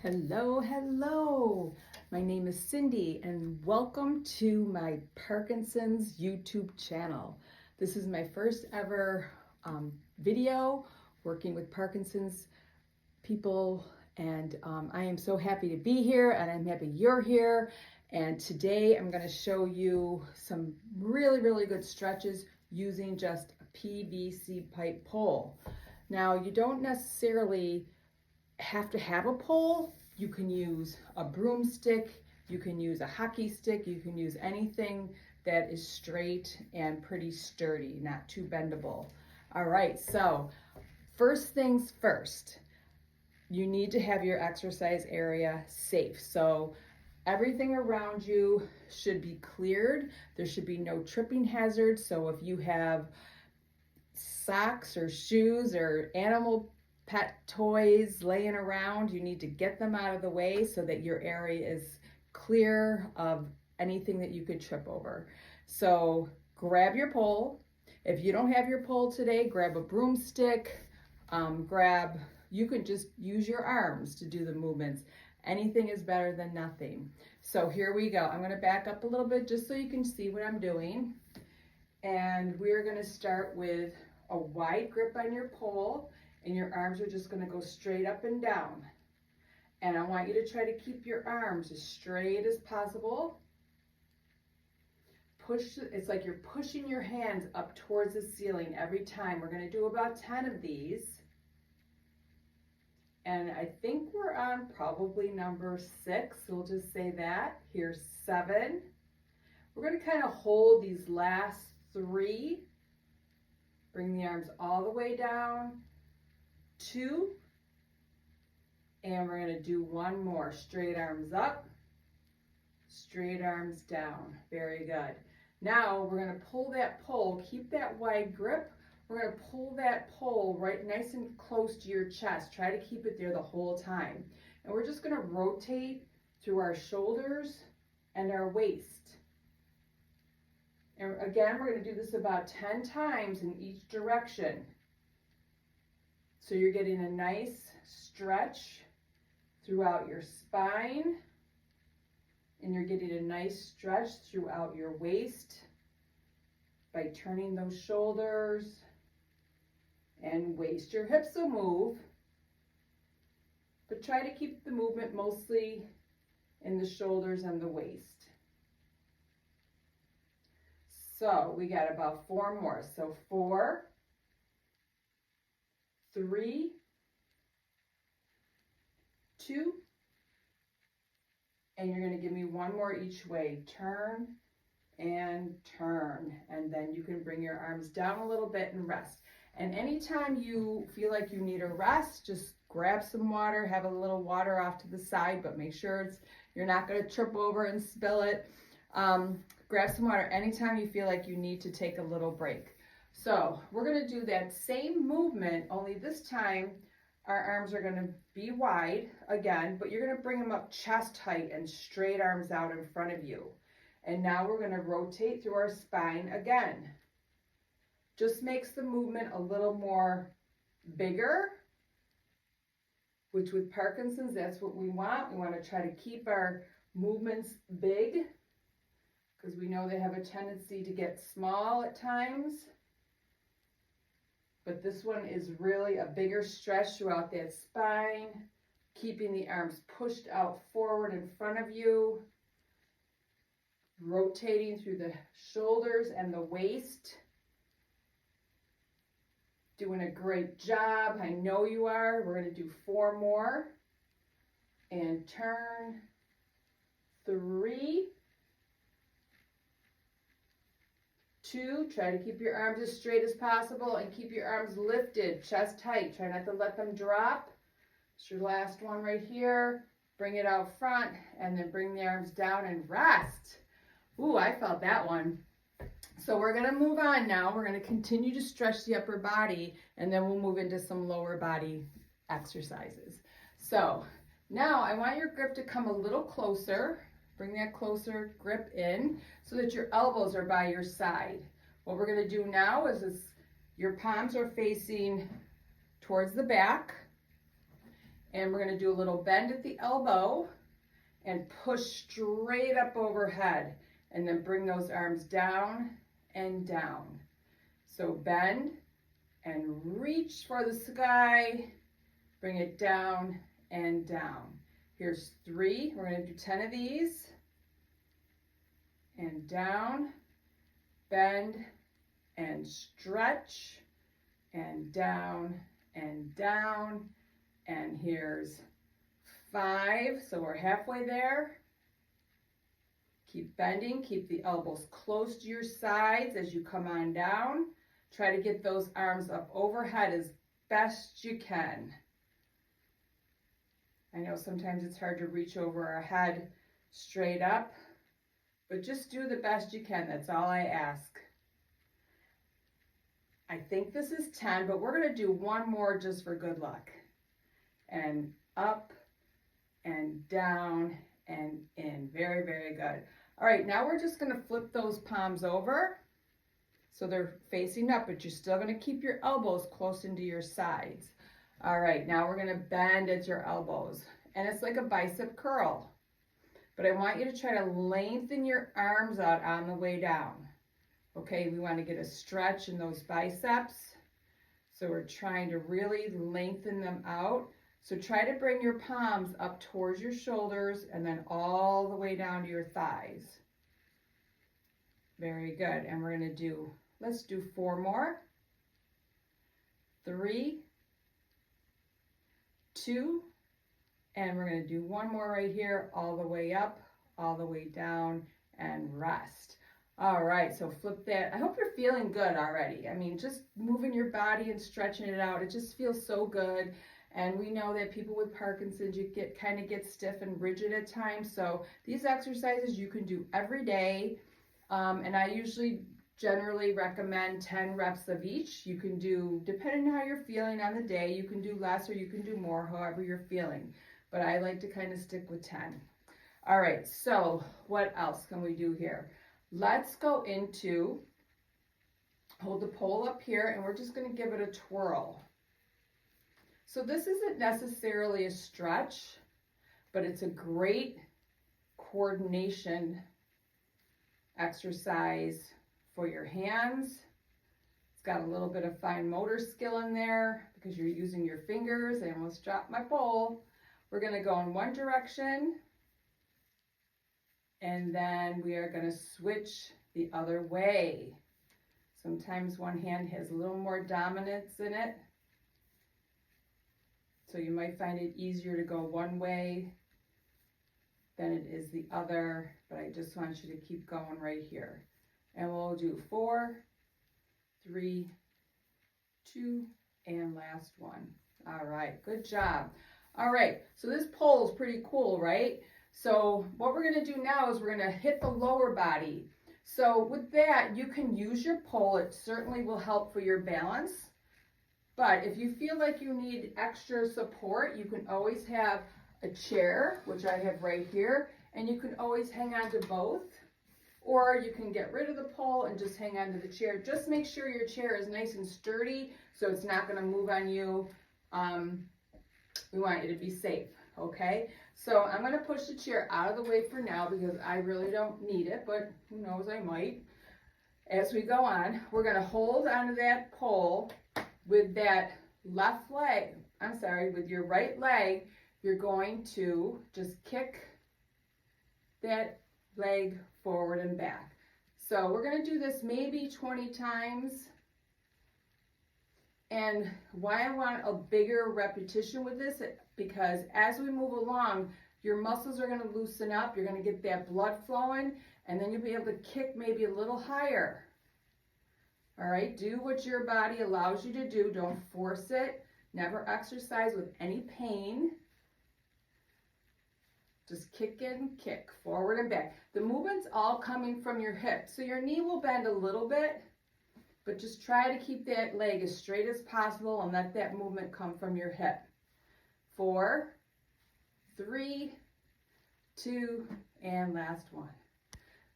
Hello, hello. My name is Cindy and welcome to my Parkinson's YouTube channel. This is my first ever video working with Parkinson's people, and I am so happy to be here, and I'm happy you're here. And today I'm going to show you some really good stretches using just a PVC pipe pole. Now, you don't necessarily have to have a pole. You can use a broomstick, you can use a hockey stick, you can use anything that is straight and pretty sturdy, not too bendable. All right, so first things first, you need to have your exercise area safe. So everything around you should be cleared. There should be no tripping hazards. So if you have socks or shoes or animal pet toys laying around, you need to get them out of the way so that your area is clear of anything that you could trip over. So grab your pole. If you don't have your pole today, grab a broomstick, you can just use your arms to do the movements. Anything is better than nothing. So here we go. I'm going to back up a little bit just so you can see what I'm doing. And we're going to start with a wide grip on your pole, and your arms are just going to go straight up and down. And I want you to try to keep your arms as straight as possible. It's like you're pushing your hands up towards the ceiling every time. We're going to do about 10 of these. And I think we're on probably number 6. So we'll just say that. Here's 7. We're going to kind of hold these last 3. Bring the arms all the way down. 2, and we're going to do one more. Straight arms up, straight arms down. Very good. Now we're going to pull that pole, keep that wide grip. We're going to pull that pole right nice and close to your chest. Try to keep it there the whole time. And we're just going to rotate through our shoulders and our waist. And again, we're going to do this about 10 times in each direction. So you're getting a nice stretch throughout your spine, and you're getting a nice stretch throughout your waist by turning those shoulders and waist. Your hips will move, but try to keep the movement mostly in the shoulders and the waist. So we got about 4 more. So 4, 3, 2, and you're going to give me 1 more each way. Turn and turn, and then you can bring your arms down a little bit and rest. And anytime you feel like you need a rest, just grab some water, have a little water off to the side, but make sure you're not going to trip over and spill it. Grab some water anytime you feel like you need to take a little break. So we're going to do that same movement, only this time our arms are going to be wide again, but you're going to bring them up chest height and straight arms out in front of you. And now we're going to rotate through our spine again. Just makes the movement a little more bigger, which with Parkinson's, that's what we want. We want to try to keep our movements big because we know they have a tendency to get small at times. But this one is really a bigger stretch throughout that spine, keeping the arms pushed out forward in front of you, rotating through the shoulders and the waist. Doing a great job. I know you are. We're going to do 4 more. And turn. 3, 2, try to keep your arms as straight as possible and keep your arms lifted, chest tight. Try not to let them drop. It's your last one right here. Bring it out front and then bring the arms down and rest. Ooh, I felt that one. So we're going to move on now. We're going to continue to stretch the upper body, and then we'll move into some lower body exercises. So now I want your grip to come a little closer. Bring that closer grip in so that your elbows are by your side. What we're going to do now is your palms are facing towards the back, And we're gonna do a little bend at the elbow and push straight up overhead. And then bring those arms down and down. So bend and reach for the sky. Bring it down and down. Here's 3. We're going to do 10 of these. And down, bend, and stretch, and down, and down. And here's 5. So we're halfway there. Keep bending, keep the elbows close to your sides as you come on down. Try to get those arms up overhead as best you can. I know sometimes it's hard to reach over our head straight up, but just do the best you can. That's all I ask. I think this is 10, but we're going to do one more just for good luck. And up and down and in. Very, very good. All right, now we're just going to flip those palms over so they're facing up, but you're still going to keep your elbows close into your sides. All right, now we're going to bend at your elbows, and it's like a bicep curl, but I want you to try to lengthen your arms out on the way down. Okay, we want to get a stretch in those biceps, so we're trying to really lengthen them out. So try to bring your palms up towards your shoulders and then all the way down to your thighs. Very good. And we're going to do, let's do 4 more. 3, 2, and we're going to do 1 more right here, all the way up, all the way down, and rest. All right, so flip that. I hope you're feeling good already. I mean, just moving your body and stretching it out, it just feels so good. And we know that people with Parkinson's, you kind of get stiff and rigid at times. So these exercises you can do every day. And I generally recommend 10 reps of each. You can do, depending on how you're feeling on the day, you can do less or you can do more, however you're feeling. But I like to kind of stick with 10. All right, so what else can we do here? Let's go into, hold the pole up here, and we're just going to give it a twirl. So this isn't necessarily a stretch, but it's a great coordination exercise for your hands. It's got a little bit of fine motor skill in there because you're using your fingers. I almost dropped my pole. We're going to go in one direction, and then we are going to switch the other way. Sometimes one hand has a little more dominance in it. So you might find it easier to go one way than it is the other, but I just want you to keep going right here. And we'll do 4, 3, 2, and last one. All right, good job. All right, so this pole is pretty cool, right? So what we're gonna do now is we're gonna hit the lower body. So with that, you can use your pole. It certainly will help for your balance. But if you feel like you need extra support, you can always have a chair, which I have right here, and you can always hang on to both. Or you can get rid of the pole and just hang on to the chair. Just make sure your chair is nice and sturdy so it's not going to move on you. We want you to be safe, okay? So I'm going to push the chair out of the way for now because I really don't need it, but who knows, I might. As we go on, we're going to hold onto that pole with that left leg, with your right leg. You're going to just kick that leg forward and back. So we're going to do this maybe 20 times. And why I want a bigger repetition with this, because as we move along, your muscles are going to loosen up. You're going to get that blood flowing, and then you'll be able to kick maybe a little higher. All right, do what your body allows you to do. Don't force it. Never exercise with any pain. Just kick in, kick, forward and back. The movement's all coming from your hip. So your knee will bend a little bit, but just try to keep that leg as straight as possible and let that movement come from your hip. 4, 3, 2, and last one.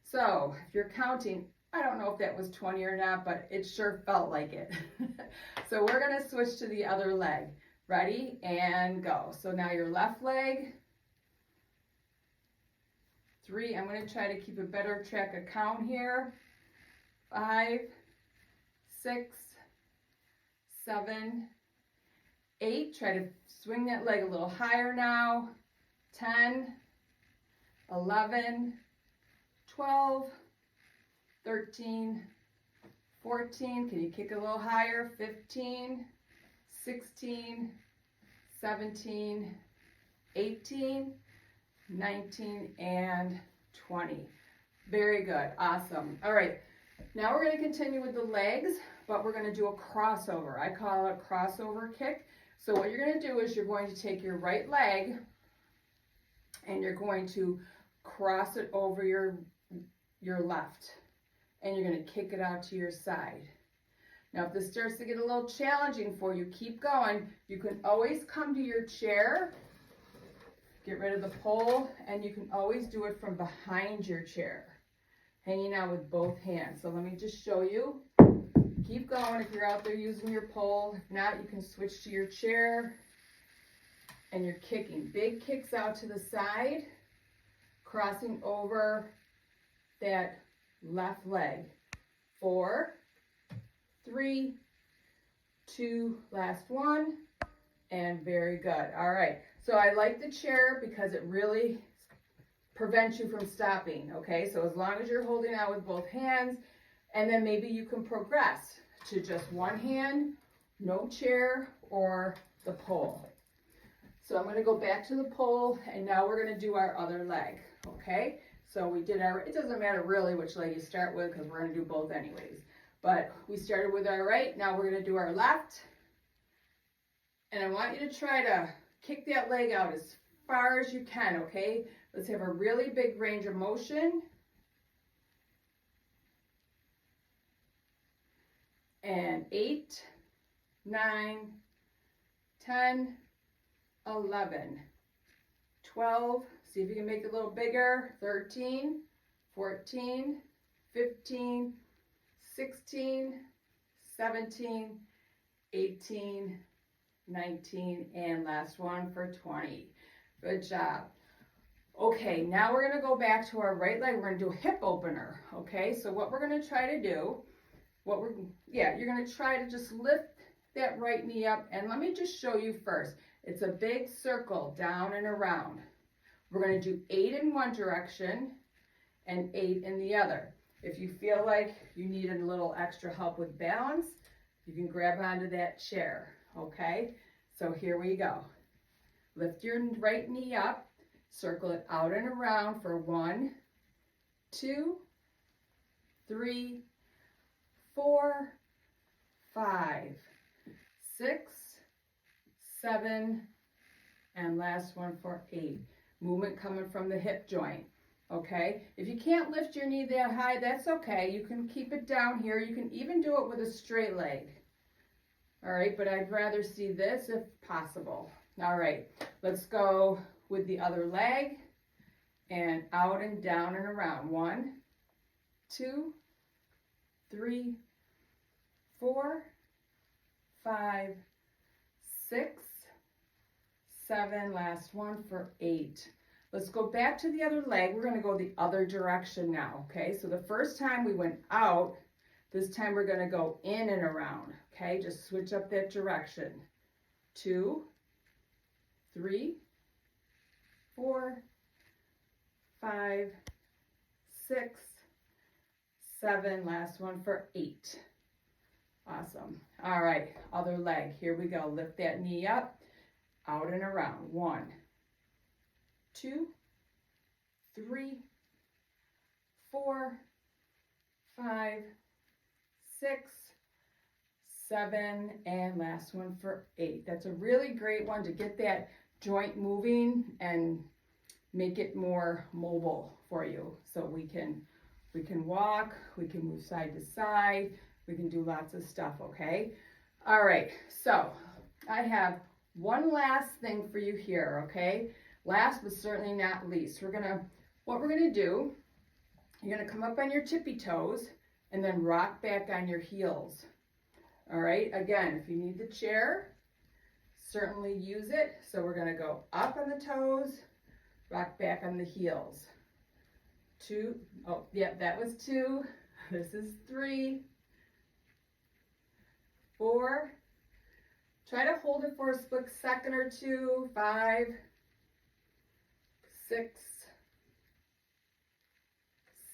So if you're counting, I don't know if that was 20 or not, but it sure felt like it. So we're going to switch to the other leg. Ready, and go. So now your left leg. 3, I'm going to try to keep a better track of count here. 5, 6, 7, 8. Try to swing that leg a little higher now. 10, 11, 12, 13, 14. Can you kick a little higher? 15, 16, 17, 18, 19, and 20. Very good. Awesome. All right. Now we're going to continue with the legs, but we're going to do a crossover. I call it a crossover kick. So what you're going to do is you're going to take your right leg and you're going to cross it over your left, and you're going to kick it out to your side. Now if this starts to get a little challenging for you, keep going. You can always come to your chair, get rid of the pole, and you can always do it from behind your chair, hanging out with both hands. So let me just show you. Keep going if you're out there using your pole. If not, you can switch to your chair, and you're kicking. Big kicks out to the side, crossing over that left leg. 4, 3, 2, last one, and very good. All right, so I like the chair because it really prevents you from stopping, okay? So as long as you're holding out with both hands, and then maybe you can progress to just one hand, no chair, or the pole. So I'm gonna go back to the pole, and now we're gonna do our other leg, okay? So we did our, it doesn't matter really which leg you start with because we're gonna do both anyways. But we started with our right, now we're gonna do our left. And I want you to try to kick that leg out as far as you can, okay? Let's have a really big range of motion. And 8, 9, 10, 11, 12, see if you can make it a little bigger, 13, 14, 15, 16, 17, 18, 19, and last one for 20. Good job. Okay, now we're going to go back to our right leg. We're going to do a hip opener, okay? So what we're going to try to do, you're going to try to just lift that right knee up, and let me just show you first. It's a big circle down and around. We're going to do 8 in one direction and 8 in the other. If you feel like you need a little extra help with balance, you can grab onto that chair, okay? So here we go. Lift your right knee up, circle it out and around for 1, 2, 3, 4, 5, 6, 7, and last one for 8. Movement coming from the hip joint, okay? If you can't lift your knee that high, that's okay. You can keep it down here. You can even do it with a straight leg. All right, but I'd rather see this if possible. All right, let's go with the other leg, and out and down and around. 1, 2, 3, 4, 5, 6, 7, last one for 8. Let's go back to the other leg. We're going to go the other direction now, okay? So the first time we went out, this time we're going to go in and around, okay? Just switch up that direction. 2, 3, 4, 5, 6, 7, last one for 8. Awesome. All right, other leg. Here we go. Lift that knee up, out and around. 1, 2, 3, 4, 5, 6, 7, and last one for 8. That's a really great one to get that joint moving and make it more mobile for you. So we can walk, we can move side to side, we can do lots of stuff, okay? All right, so I have one last thing for you here, okay? Last but certainly not least, what we're gonna do, you're gonna come up on your tippy toes and then rock back on your heels. All right, again, if you need the chair, certainly use it. So we're gonna go up on the toes, rock back on the heels. 2, oh, yep, that was 2. This is 3, 4. Try to hold it for a split second or 2, 5, 6,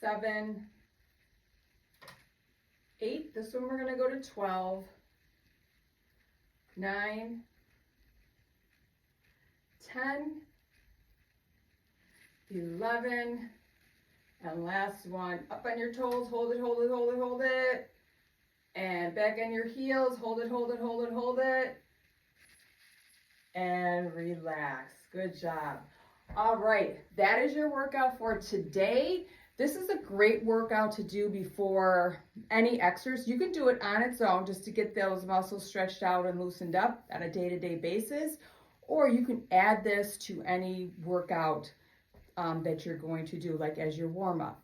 7, 8. This one we're gonna go to 12, 9, 10, 11, and last one, up on your toes, hold it, hold it, hold it, hold it, and back on your heels, hold it, hold it, hold it, hold it, and relax. Good job. All right, that is your workout for today. This is a great workout to do before any exercise. You can do it on its own just to get those muscles stretched out and loosened up on a day-to-day basis, or you can add this to any workout that you're going to do, like as your warm-up.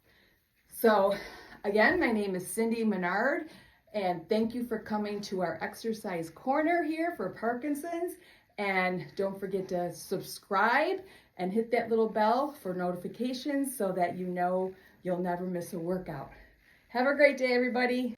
So again, my name is Cindy Menard, and thank you for coming to our exercise corner here for Parkinson's. And don't forget to subscribe and hit that little bell for notifications so that you know you'll never miss a workout. Have a great day, everybody.